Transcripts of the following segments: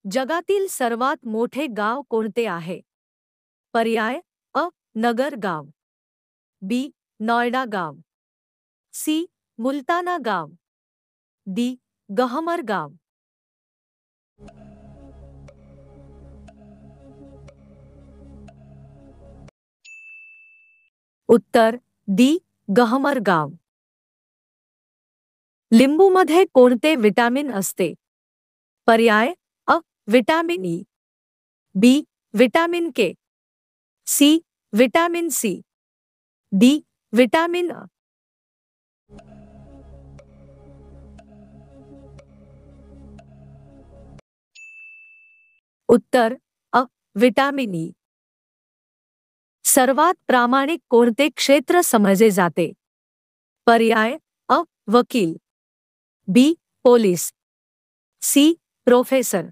जगातील सर्वात मोठे गाव कोणते आहे? पर्याय अ. नगर गाव, बी. नॉयडा गाव, सी. मुल्ताना गाव, डी. गहमर गाव. उत्तर डी. गहमर गाव. लिंबूमध्ये कोणते विटॅमिन असते? पर्याय अ. Vitamin E, B. Vitamin K, C. Vitamin C, D. Vitamin अ. उत्तर अ. Vitamin E. सर्वात प्रामाणिक कोणते क्षेत्र समजले जाते? पर्याय अ. वकील, B. Police, C. Professor,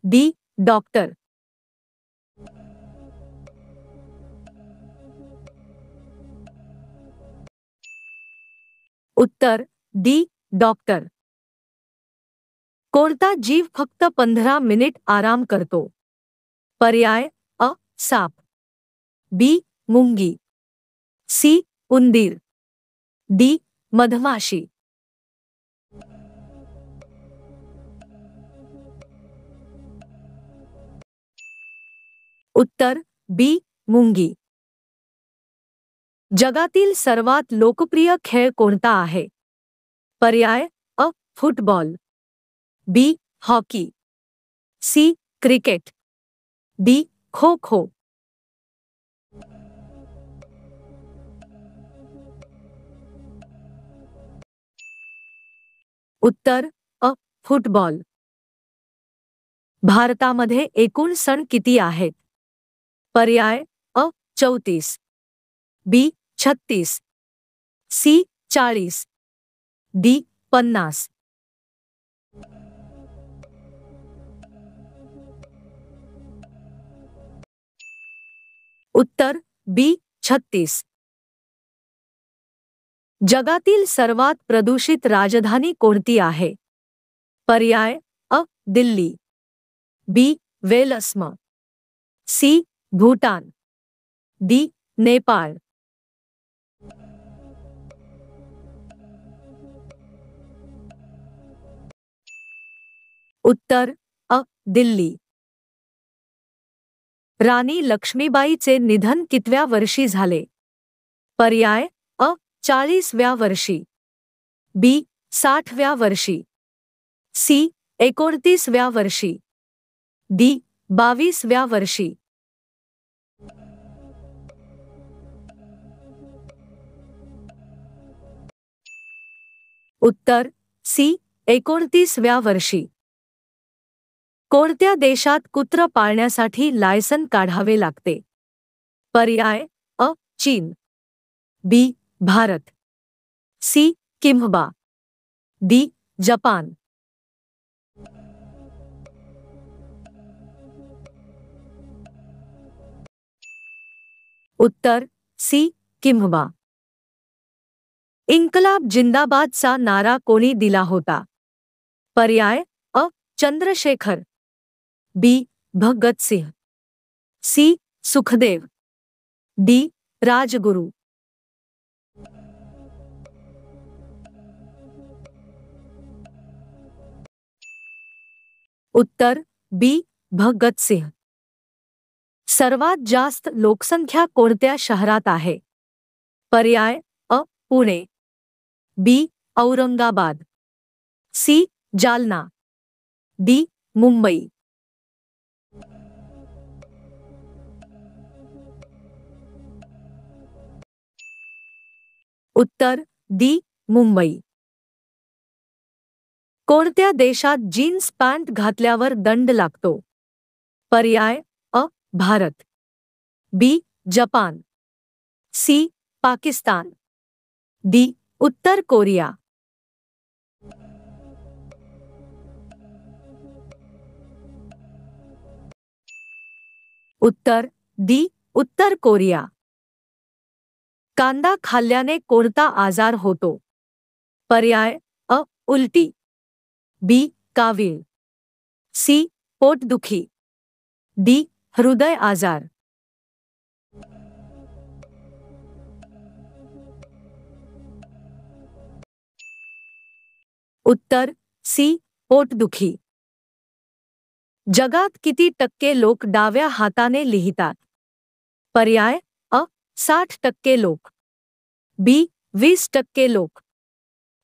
D. Doctor. उत्तर डी. डॉक्टर. कोणता जीव फक्त 15 मिनिट आराम करतो? पर्याय अ. साप, बी. मुंगी, सी. उंदीर, डी. मधमाशी. उत्तर बी. मुंगी. जगातील सर्वात लोकप्रिय खेळ कोणता आहे? पर्याय अ. Football, B. Hockey, C. Cricket, D. Kho kho. उत्तर अ. फुटबॉल. भारतामध्ये एकूण सण किती आहेत? पर्याय अ. 34, बी. 36, सी. 40, डी. 50. उत्तर बी. 36. जगातील सर्वात प्रदूषित राजधानी कोणती आहे? पर्याय अ. दिल्ली, बी. वेलस्म, सी. भूटान, डी. नेपाळ. उत्तर अ. दिल्ली. राणी लक्ष्मीबाईचे निधन कितव्या वर्षी झाले? पर्याय अ. 40व्या वर्षी, बी. 60व्या वर्षी, सी. 29व्या वर्षी, डी. 22व्या वर्षी. उत्तर सी. 29व्या वर्षी. कोणत्या देशात कुत्र पाळण्यासाठी लायसन काढावे लागते? पर्याय अ. चीन, बी. भारत, सी. किंवा डी. जपान. उत्तर सी. किंवा. इन्कलाब जिंदाबादचा नारा कोणी दिला होता? पर्याय अ. चंद्रशेखर, बी. भगत सिंह, सी. सुखदेव, डी. राजगुरू. उत्तर बी. भगत सिंह. सर्वात जास्त लोकसंख्या कोणत्या शहरात आहे? पर्याय अ. पुणे, बी. औरंगाबाद, सी. जालना, डी. मुंबई. उत्तर डी. मुंबई. कोणत्या देशात जीन्स पॅन्ट घातल्यावर दंड लागतो? पर्याय अ. Bharat, B. Japan, C. Pakistan, D. उत्तर कोरिया. उत्तर डी. उत्तर कोरिया. कांदा खाल्ल्याने कोणता आजार होतो? पर्याय अ. उलटी, बी. कावीळ, सी. पोटदुखी. डी. हृदय आजार. उत्तर सी. पोटदुखी. जगात किती टक्के लोक डाव्या हाताने लिहितात? पर्याय अ. 60% लोक. बी. 20% लोक.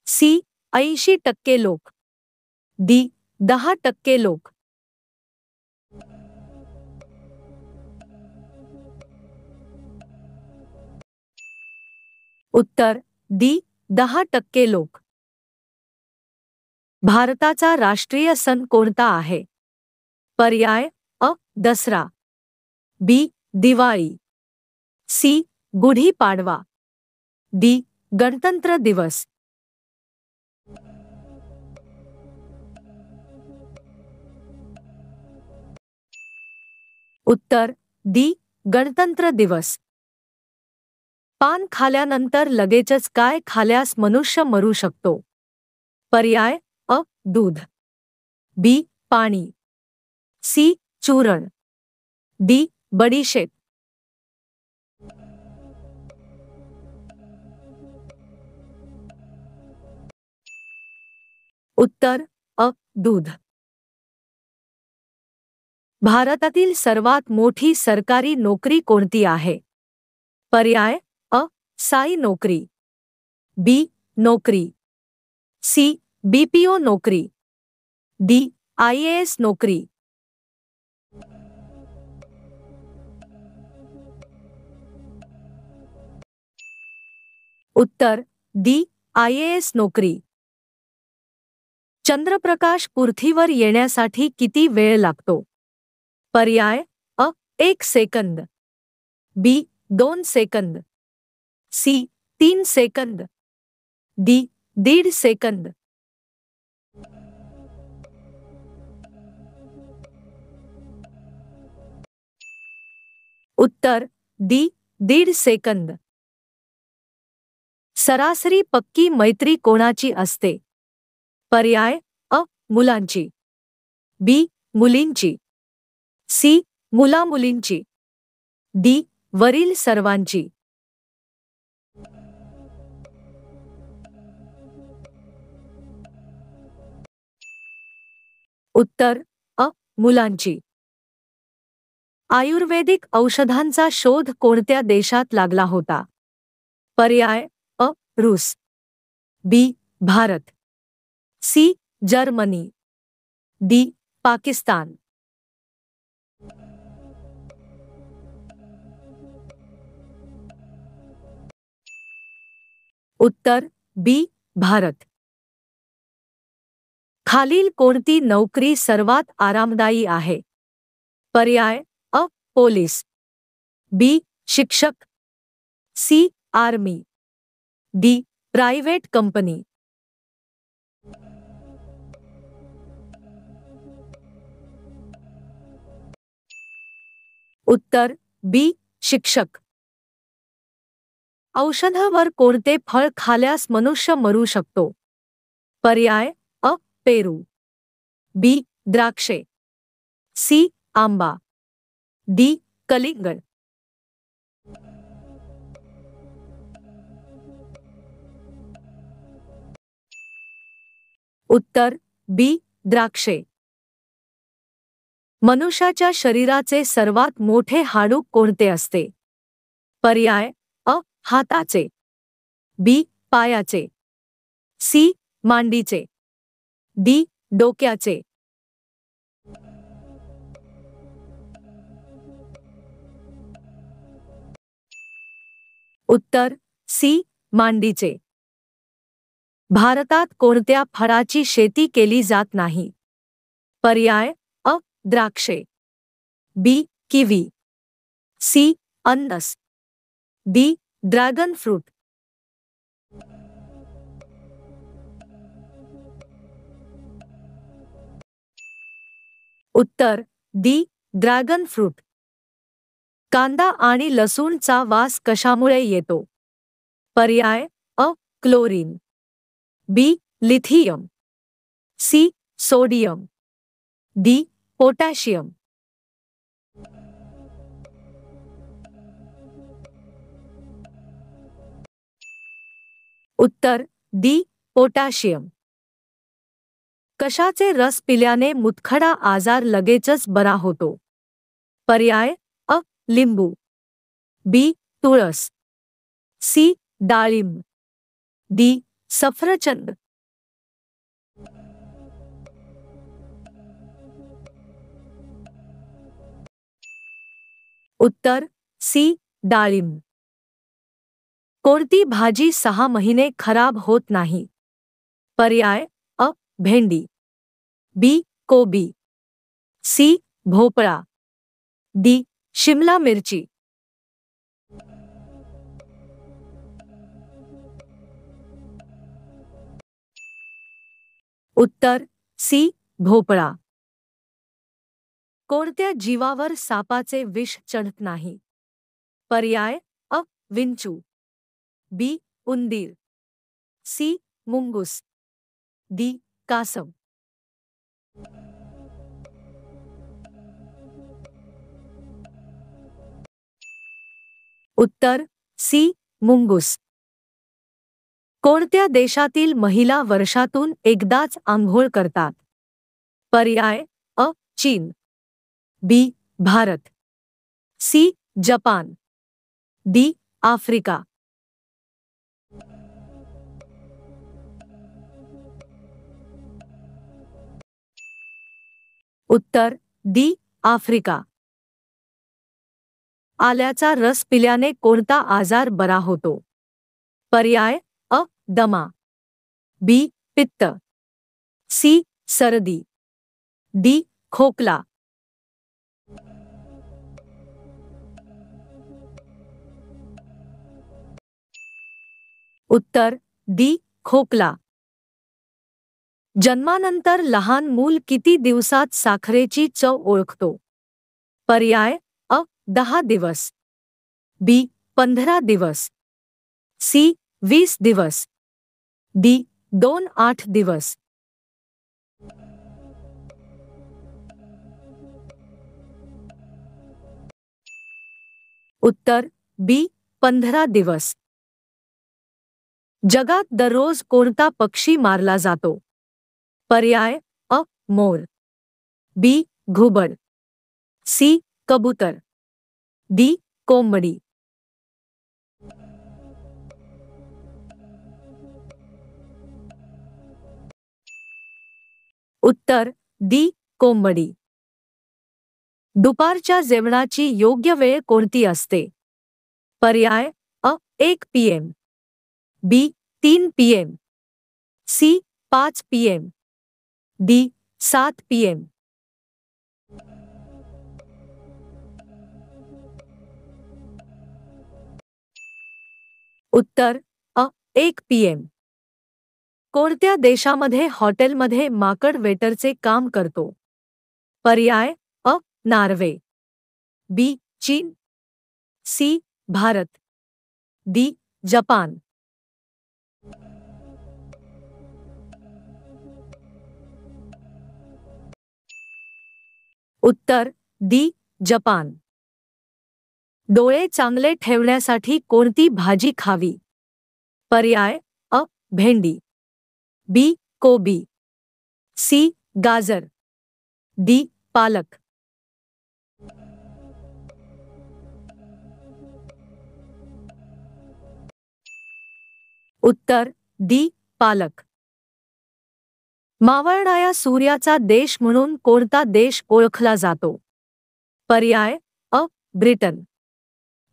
सी. 80% लोक. डी. 10% लोक. उत्तर डी. 10% लोक. भारताचा राष्ट्रीय सण कोणता आहे? पर्याय अ. दसरा. बी. दिवाळी. सी. गुढी पाडवा. डी. गणतंत्र दिवस. उत्तर डी. गणतंत्र दिवस. पान खाल्यानंतर लगेचच काय खाल्यास मनुष्य मरू शकतो? पर्याय अ. दूध. बी. पाणी. सी. चूरण. डी. बडीशेप. उत्तर अ. दूध. भारतातील सर्वात मोठी सरकारी नोकरी कोणती आहे? पर्याय अ. साई नोकरी. बी. नोकरी. सी. बीपीओ नोकरी. डी. आयएएस नोकरी. उत्तर डी. आयएएस नोकरी. चंद्रप्रकाश पृथ्वीवर येण्यासाठी किती वेळ लागतो? पर्याय अ. 1 सेकंद. बी. 2 सेकंद. सी. 3 सेकंद. डी. 1.5 सेकंद. उत्तर डी. 1.5 सेकंद. सरासरी पक्की मैत्री कोणाची असते? पर्याय अ. मुलांची. बी. मुलींची. सी. मुलामुलींची. डी. वरील सर्वांची. उत्तर अ. मुलांची. आयुर्वेदिक औषधांचा शोध कोणत्या देशात लागला होता? पर्याय अ. रूस. B. Bharat. C. Germany. D. Pakistan. उत्तर बी. भारत. खालील कोणती नोकरी सर्वात आरामदायी आहे? पर्याय अ. पोलीस. बी. शिक्षक. C. Army. D. Private company. उत्तर बी. शिक्षक. औषधावर कोणते फळ खाल्यास मनुष्य मरू शकतो? पर्याय अ. पेरू. बी. द्राक्षे. सी. आंबा. डी. कलिंगड. उत्तर बी. द्राक्षे. मनुष्याच्या शरीराचे सर्वात मोठे हाडूक कोणते असते? पर्याय अ. हाताचे. बी. पायाचे. सी. मांडीचे. डी. डोक्याचे. उत्तर सी. मांडीचे. भारतात कोणत्या फळाची शेती केली जात नाही? पर्याय अ. द्राक्षे. बी. किवी. सी. अननस. डी. Dragon fruit. उत्तर डी. Dragon fruit. कांदा आणि लसूणचा वास कशामुळे येतो? पर्याय अ. Chlorine. B. Lithium. C. Sodium. D. Potassium. उत्तर डी. पोटॅशियम. कशाचे रस पिल्याने मुतखडा आजार लगेचच बरा होतो? पर्याय अ. लिंबू, बी. तुळस, सी. डाळिंब, डी. सफरचंद. उत्तर सी. डाळिंब. कोणती भाजी 6 महिने खराब होत नाही? पर्याय अ. भेंडी, बी. कोबी, सी. भोपळा, डी. शिमला मिरची. उत्तर सी. भोपळा. कोणत्या जीवावर सापाचे विष चढत नाही? पर्याय अ. विंचू, बी. उंदीर, सी. मुंगूस, डी. कासव. उत्तर सी. मुंगूस. कोणत्या देशातील महिला वर्षातून एकदाच आंघोळ करतात? पर्याय अ. चीन, B. Bharat, C. Japan, D. Africa. उत्तर डी. आफ्रिका. आल्याचा रस पिल्याने कोणता आजार बरा होतो? पर्याय अ. दमा, बी. पित्त, सी. सर्दी, डी. खोकला. उत्तर डी. खोकला. जन्मानंतर लहान मूल किती दिवसात साखरेची चव ओळखतो? पर्याय अ. 10 दिवस, बी. 15 दिवस, सी. 20 दिवस, डी. 2-8 दिवस. उत्तर बी. 15 दिवस. जगात दररोज कोणता पक्षी मारला जातो? पर्याय अ. मोर, बी. घुबड, सी. कबूतर, डी. कोंबडी. उत्तर डी. कोंबडी. दुपारच्या जेवणाची योग्य वेळ कोणती असते? पर्याय अ. 1 PM, B. 3 PM, C. 5 PM, D. 7 PM. उत्तर अ. 1 PM. कोणत्या देशामध्ये हॉटेलमध्ये माकड वेटरचे काम करतो? पर्याय अ. नॉर्वे, बी. चीन, सी. भारत, डी. जपान. उत्तर डी. जपान. डोळे चांगले ठेवण्यासाठी कोणती भाजी खावी? पर्याय अ. भेंडी, बी. कोबी, सी. गाजर, डी. पालक. उत्तर डी. पालक. मावळणाऱ्या सूर्याचा देश म्हणून कोणता देश ओळखला जातो? पर्याय अ. ब्रिटन,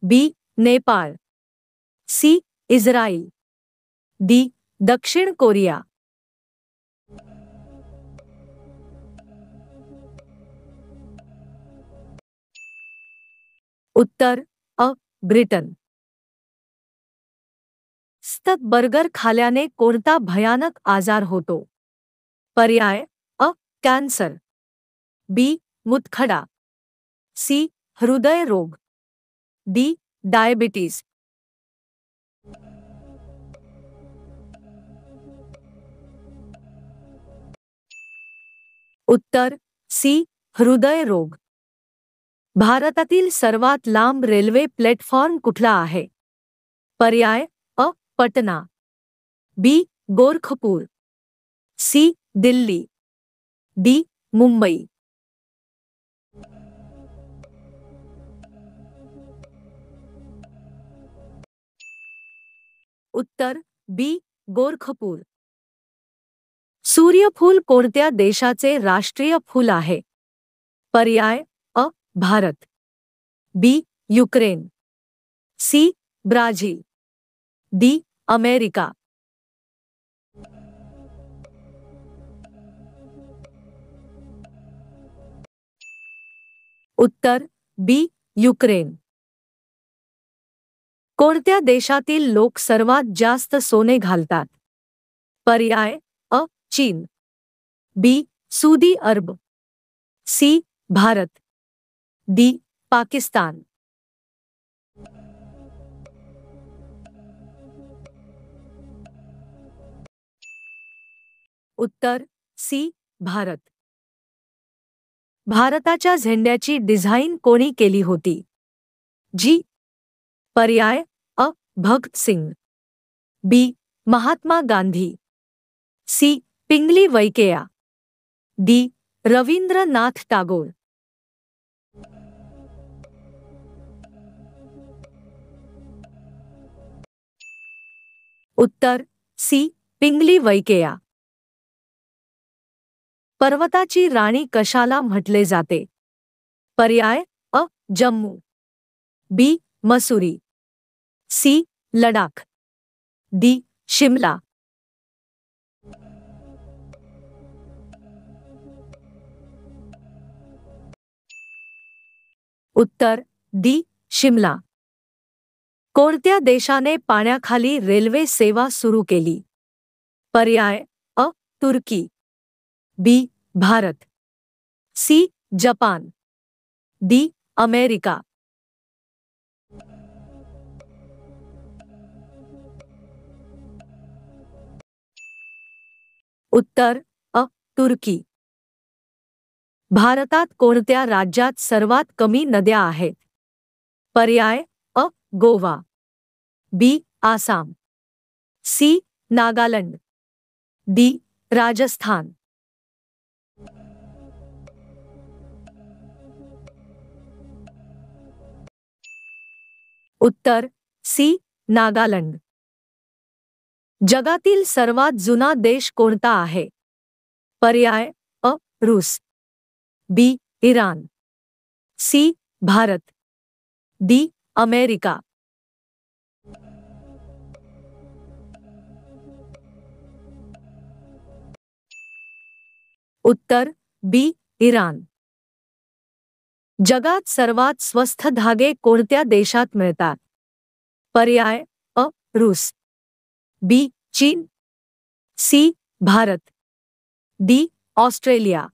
बी. नेपाळ, सी. Israel, D. दक्षिण कोरिया. उत्तर अ. ब्रिटन. सतत बर्गर खाल्याने कोणता भयानक आजार होतो? पर्याय अ. कॅन्सर, बी. मुतखडा, सी. हृदयरोग, डी. डायबिटीज. उत्तर सी. हृदयरोग. भारतातील सर्वात लांब रेल्वे प्लॅटफॉर्म कुठला आहे? पर्याय अ. पटना, बी. गोरखपूर, सी. दिल्ली, डी. मुंबई. उत्तर बी. गोरखपूर. सूर्यफूल कोणत्या देशाचे राष्ट्रीय फूल आहे? पर्याय अ. Bharat, B. Ukraine, C. Brazil, D. America. उत्तर बी. युक्रेन. कोणत्या देशातील लोक सर्वात जास्त सोने घालतात? पर्याय अ. चीन, बी. सौदी अरब, सी. भारत, डी. पाकिस्तान. उत्तर सी. भारत. भारताच्या झेंड्याची डिझाईन कोणी केली होती? जी. पर्याय अ. भगत सिंग, बी. महात्मा गांधी, सी. पिंगली वैकेया, डी. रवींद्रनाथ टागोर. उत्तर सी. पिंगली वैकेया. पर्वताची राणी कशाला म्हटले जाते? पर्याय अ. जम्मू, बी. मसुरी, सी. लडाख, डी. शिमला. उत्तर डी. शिमला. कोणत्या देशाने पाण्याखाली रेल्वे सेवा सुरू केली? पर्याय अ. तुर्की, B. Bharat, C. Japan, D. America. उत्तर अ. तुर्की. भारतात कोणत्या राज्यात सर्वात कमी नद्या आहेत? पर्याय अ. गोवा, बी. आसाम, सी. नागालँड, डी. राजस्थान. उत्तर सी. नागालँड. जगातील सर्वात जुना देश कोणता आहे? पर्याय अ. रूस, B. Iran, C. Bharat, D. America. उत्तर बी. इराण. जगात सर्वात स्वस्त धागे कोणत्या देशात मिळतात? पर्याय अ. रूस, बी. चीन, सी. भारत, डी. ऑस्ट्रेलिया.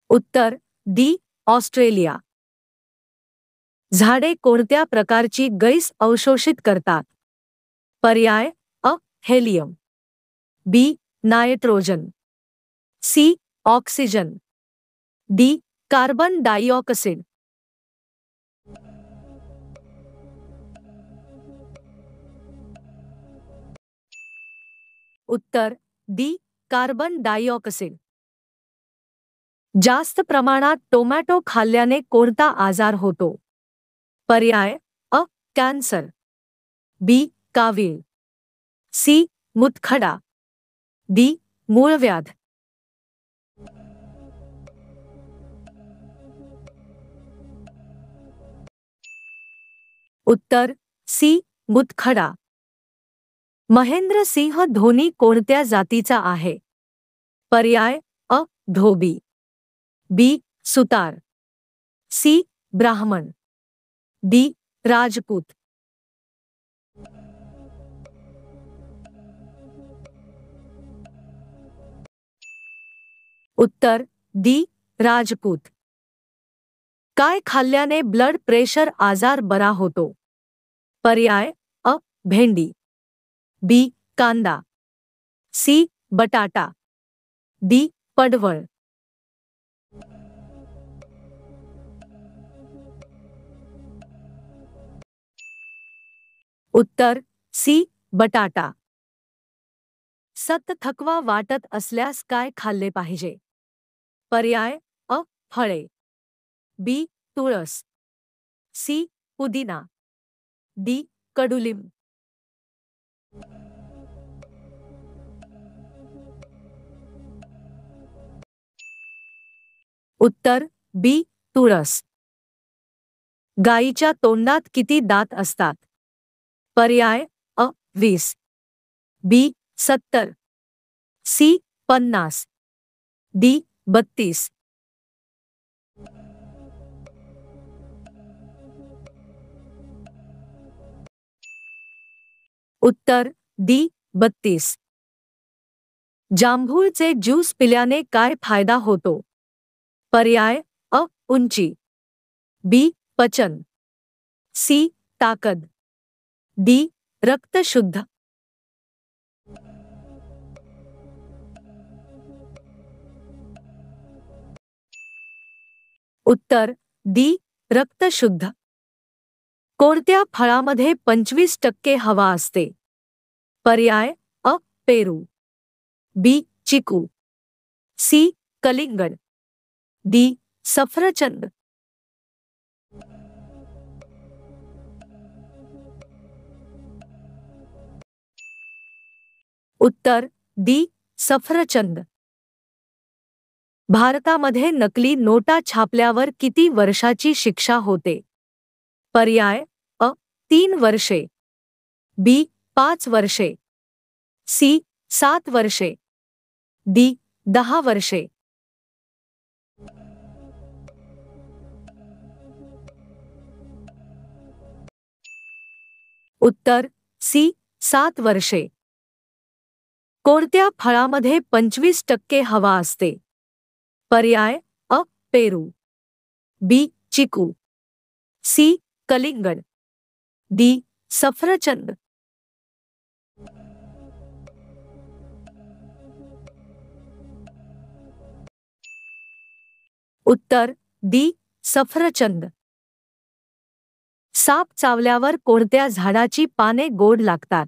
उत्तर डी. ऑस्ट्रेलिया. झाडे कोणत्या प्रकारची गैस अवशोषित करतात? पर्याय अ. Helium, B. Nitrogen, C. Oxygen, D. Carbon dioxide. उत्तर डी. Carbon dioxide. जास्त प्रमाणात टोमॅटो खाल्ल्याने कोणता आजार होतो? पर्याय अ. कॅन्सर, बी. कावीळ, सी. मूतखडा, डी. मूळव्याध. उत्तर सी. मूतखडा. महेंद्र सिंह धोनी कोणत्या जातीचा आहे? पर्याय अ. धोबी, बी. सुतार, सी. ब्राह्मण, डी. राजपूत. उत्तर डी. राजपूत. काय खाल्ल्याने ब्लड प्रेशर आजार बरा होतो? पर्याय अ. भेंडी, बी. कांदा, सी बटाटा, डी पडवळ. उत्तर सी बटाटा. सतत थकवा वाटत असल्यास काय खाल्ले पाहिजे? पर्याय अ फळे, बी तुळस, सी पुदिना, डी कडुलिंब. उत्तर बी तुळस. गायीच्या तोंडात किती दात असतात? पर्याय अ 20, बी 70, सी 50, डी 32. उत्तर डी 32. जांभूळचे ज्यूस पिल्याने काय फायदा होतो? पर्याय अ उंची, बी पचन, सी ताकद, डी रक्त शुद्ध. उत्तर डी रक्त शुद्ध. कोणत्या फळामध्ये 25% हवा असते? पर्याय अ पेरू, बी चिकू, सी कलिंगड, डी सफरचंद. उत्तर डी सफरचंद. भारतामध्ये नकली नोटा छापल्यावर किती वर्षाची शिक्षा होते? पर्याय अ 3 वर्षे, बी 5 वर्षे, सी 7 वर्षे, डी 10 वर्षे. उत्तर सी 7 वर्षे. कोणत्या फळामध्ये 25% हवा असते? पर्याय अ पेरू, बी चिकू, सी कलिंगड, डी सफरचंद. उत्तर डी सफरचंद. साप चावल्यावर कोणत्या झाडाची पाने गोड लागतात?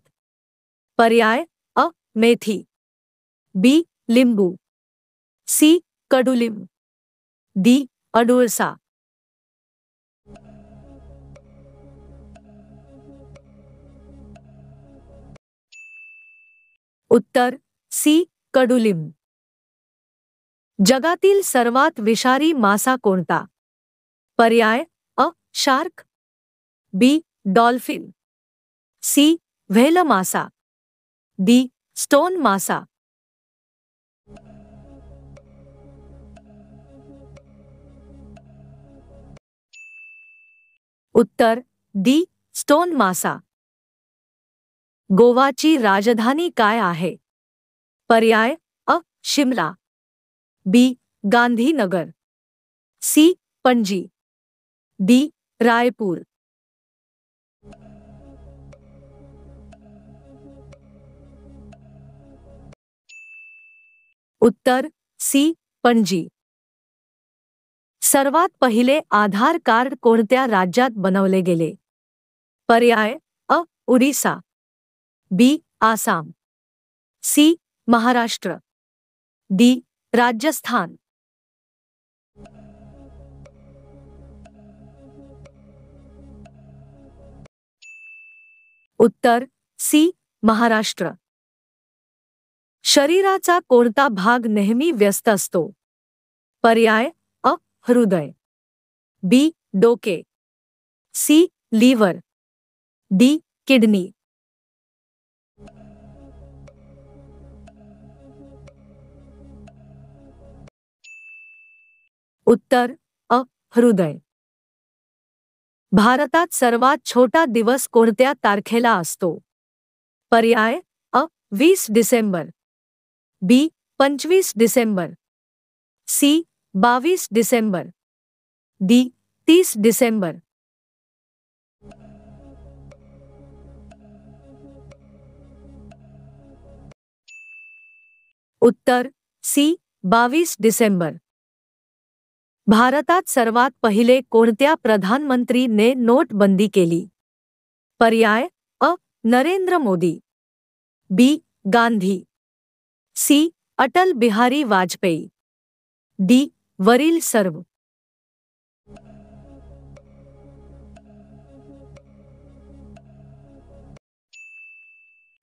पर्याय अ मेथी, बी लिंबू, सी कडुलिंब, डी अडुळसा. उत्तर सी कडुलिंब. जगातील सर्वात विषारी मासा कोणता? पर्याय अ shark, B dolphin, C whale मासा, डी स्टोन मासा. उत्तर डी स्टोन मासा. गोवाची राजधानी काय आहे? पर्याय अ शिमला, बी गांधीनगर, सी पणजी, डी रायपूर. उत्तर सी पणजी. सर्वात पहिले आधार कार्ड कोणत्या राज्यात बनवले गेले? पर्याय अ ओडिसा, बी आसाम, सी महाराष्ट्र, डी राजस्थान. उत्तर सी महाराष्ट्र. शरीराचा कोणता भाग नेहमी व्यस्त असतो? पर्याय अ हृदय, बी डोके, सी लिव्हर, डी किडनी. उत्तर अ हृदय. भारतात सर्वात छोटा दिवस कोणत्या तारखेला असतो? पर्याय अ 20 डिसेंबर, बी 25 डिसेंबर, सी 22 डिसेंबर, डी 30 डिसेंबर. उत्तर सी 22 डिसेंबर. भारतात सर्वात पहिले कोणत्या प्रधानमंत्रीने नोटबंदी केली? पर्याय अ. नरेंद्र मोदी, बी. गांधी, सी. अटल बिहारी वाजपेयी, डी. वरील सर्व.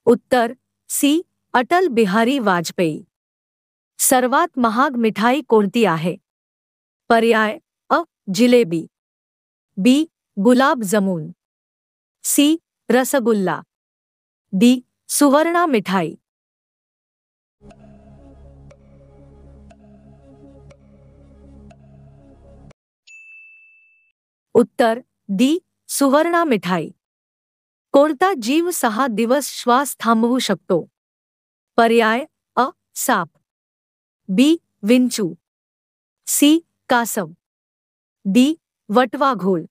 उत्तर सी. अटल बिहारी वाजपेयी. सर्वात महाग मिठाई कोणती आहे? पर्याय अ. जिलेबी, बी. गुलाब जामुन, सी. रसगुल्ला, डी. सुवर्णा मिठाई. उत्तर डी. सुवर्णा मिठाई. कोणता जीव 6 दिवस श्वास थांबवू शकतो? पर्याय अ. साप, बी. विंचू, सी. कासव, डी. वटवा घोल.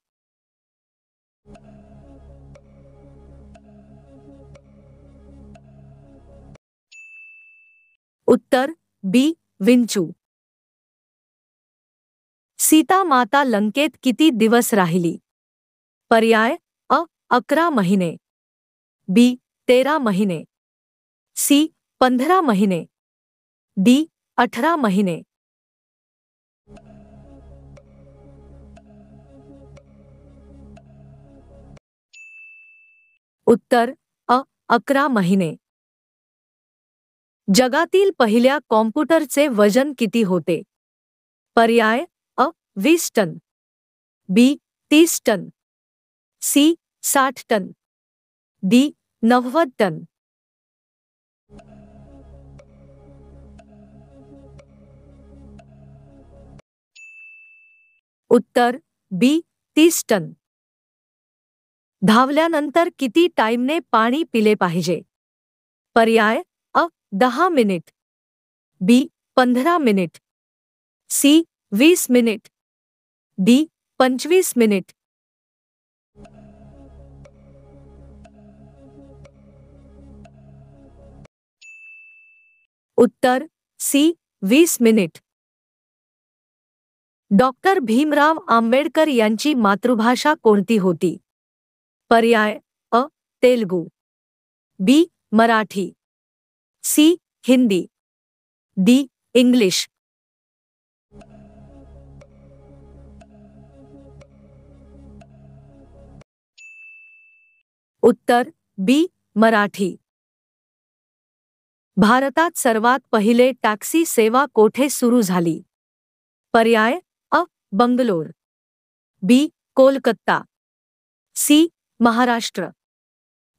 उत्तर बी. विंचू. सीता माता लंकेत किती दिवस राहिली? पर्याय अ. 11 महिने, बी. 13 महिने, सी. 15 महिने, डी. 18 महिने. उत्तर अ. 11 महिने. जगातील पहिल्या कॉम्प्युटरचे वजन किती होते? पर्याय अ. 20 ton, B. 30 ton, C. 60 ton, D. 90 ton. उत्तर बी. 30 टन. धावल्यानंतर किती टाइमने पाणी पिले पाहिजे? पर्याय अ. 10 minute, B. 15 minute, C. 20 minute, D. 25 minute. उत्तर C. 20 minute. Doctor Bhimrao Ambedkar यांची मातृभाषा कोणती होती? पर्याय अ. Telugu, B. Marathi, C. Hindi, D. English. उत्तर बी. मराठी. भारतात सर्वात पहिले टॅक्सी सेवा कोठे सुरू झाली? पर्याय अ. बंगलोर, बी. कोलकाता, सी. महाराष्ट्र,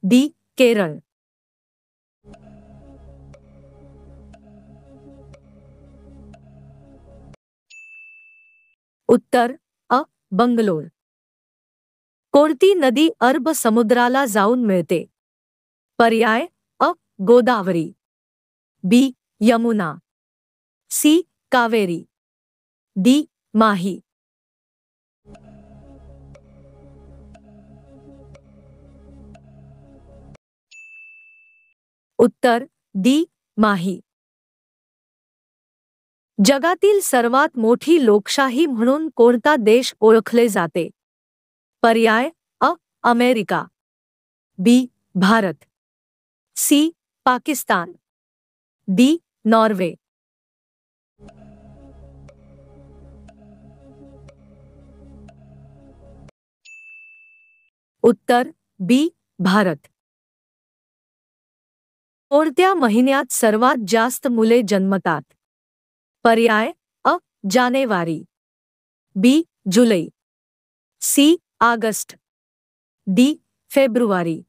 डी. केरळ. उत्तर अ. बंगलोर. कोणती नदी अरब समुद्राला जाऊन मिळते? पर्याय अ. गोदावरी, बी. यमुना, सी. कावेरी, डी. माही. उत्तर डी. माही. जगातील सर्वात मोठी लोकशाही म्हणून कोणता देश ओळखले जाते? पर्याय अ. America, B. Bharat, C. Pakistan, D. Norway. उत्तर बी. भारत. कोणत्या महिन्यात सर्वात जास्त मुले जन्मतात? पर्याय अ. जानेवारी, बी. जुलै, सी. August, D. फेब्रुवारी.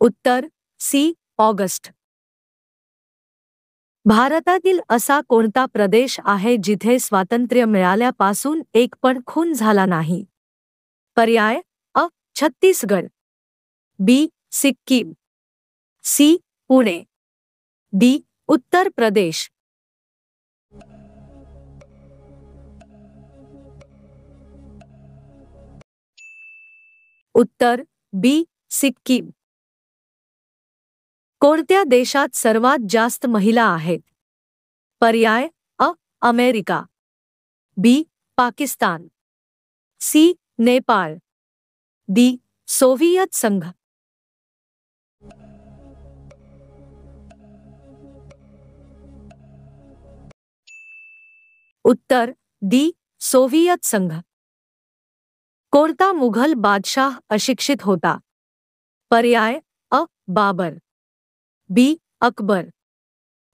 उत्तर सी. ऑगस्ट. भारतातील असा कोणता प्रदेश आहे जिथे स्वातंत्र्य मिळाल्यापासून एक पण खून झाला नाही? पर्याय अ. छत्तीसगड, बी. सिक्कीम, सी. पुणे, डी. उत्तर प्रदेश. उत्तर बी सिक्कीम. कोणत्या देशात सर्वात जास्त महिला आहेत? पर्याय अ America, B Pakistan, C Nepal, D Soviet संघ. उत्तर डी सोव्हिएत संघ. कोणता मुघल बादशाह अशिक्षित होता? पर्याय अ बाबर, बी अकबर,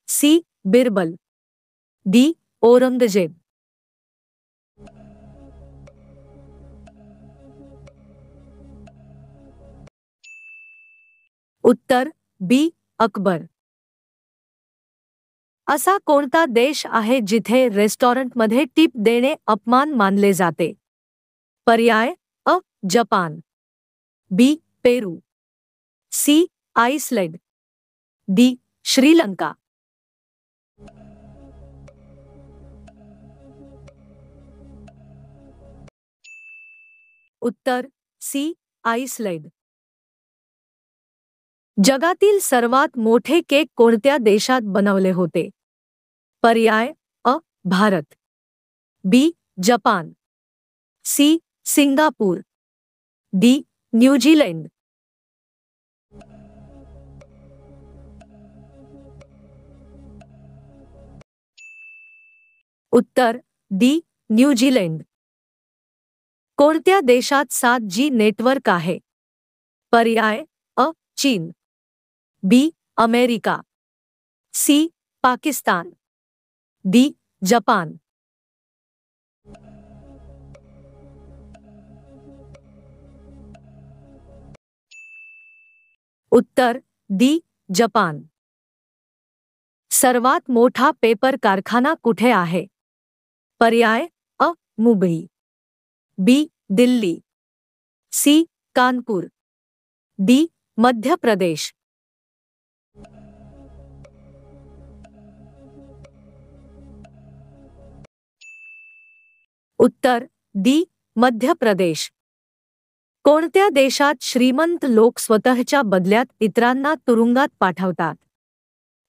सी बिरबल, डी औरंगजेब. उत्तर बी अकबर. असा कोणता देश आहे जिथे रेस्टॉरंटमध्ये टिप देणे अपमान मानले जाते? पर्याय अ जपान, बी पेरू, सी आइसलँड, डी श्रीलंका. उत्तर सी आइसलँड. जगातील सर्वात मोठे केक कोणत्या देशात बनवले होते? पर्याय अ Bharat, B Japan, C Singapore, D New Zealand. उत्तर डी न्यूझीलंड. कोणत्या देशात 7G नेटवर्क आहे? पर्याय अ चीन, B America, C Pakistan, D Japan. उत्तर डी जपान. सर्वात मोठा पेपर कारखाना कुठे आहे? पर्याय अ Mumbai, B Delhi, C Kanpur, D Madhya Pradesh. उत्तर डी मध्य प्रदेश. कोणत्या देशात श्रीमंत लोक स्वतःच्या बदल्यात इतरांना तुरुंगात पाठवतात?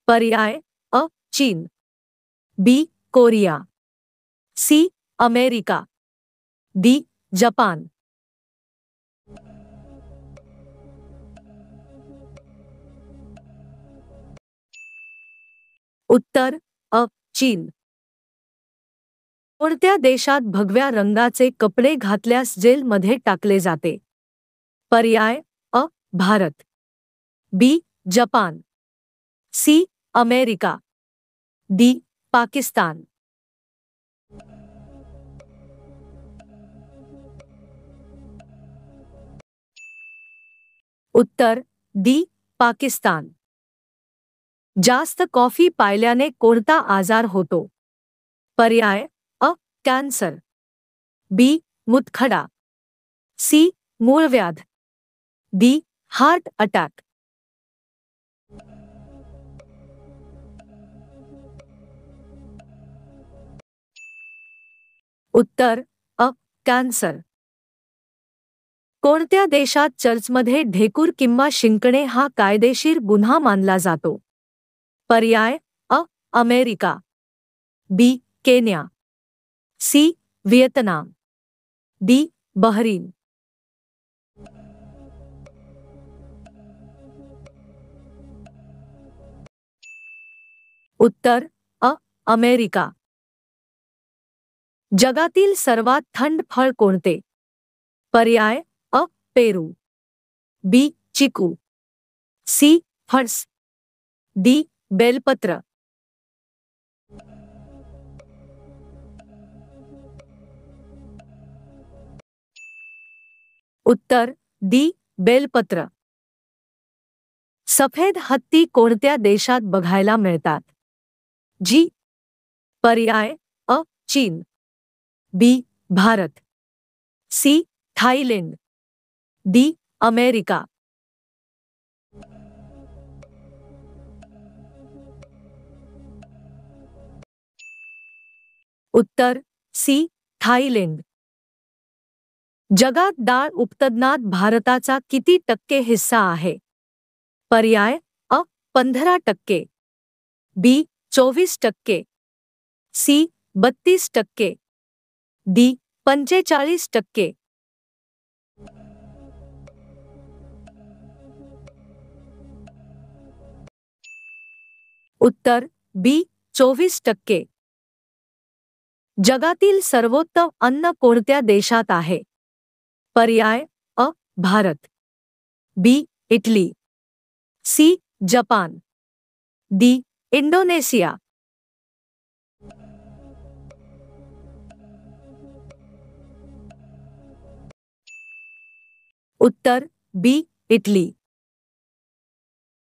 पर्याय अ चीन, B Korea, C America, D Japan. उत्तर अ चीन. कोणत्या देशात भगव्या रंगाचे कपडे घातल्यास जेलमध्ये टाकले जाते? पर्याय अ Bharat, B Japan, C America, D Pakistan. उत्तर डी पाकिस्तान. जास्त कॉफी प्यायल्याने कोणता आजार होतो? पर्याय अ कॅन्सर, बी मूतखडा, सी मूळव्याध, डी हार्ट अटॅक. उत्तर अ कॅन्सर. कोणत्या देशात चर्चमध्ये ढेकूर किंवा शिंकणे हा कायदेशीर गुन्हा मानला जातो? पर्याय अ America, B Kenya, C Vietnam, D Bahrain. उत्तर अ अमेरिका. जगातील सर्वात थंड फळ कोणते? पर्याय अ पेरू, बी चिकू, सी फणस, डी बेलपत्र. उत्तर डी बेलपत्र. सफेद हत्ती कोणत्या देशात बघायला मिळतात? जी पर्याय अ चीन, B Bharat, C Thailand, D America. उत्तर सी थायलंड. जगात डाळ उत्पादनात भारताचा किती टक्के हिस्सा आहे? पर्याय अ 15%, बी 24%, सी 32%, डी 45%. उत्तर बी 24%. जगातील सर्वोत्तम अन्न कोणत्या देशात आहे? पर्याय अ Bharat, B Italy, C Japan, D Indonesia. उत्तर बी इटली.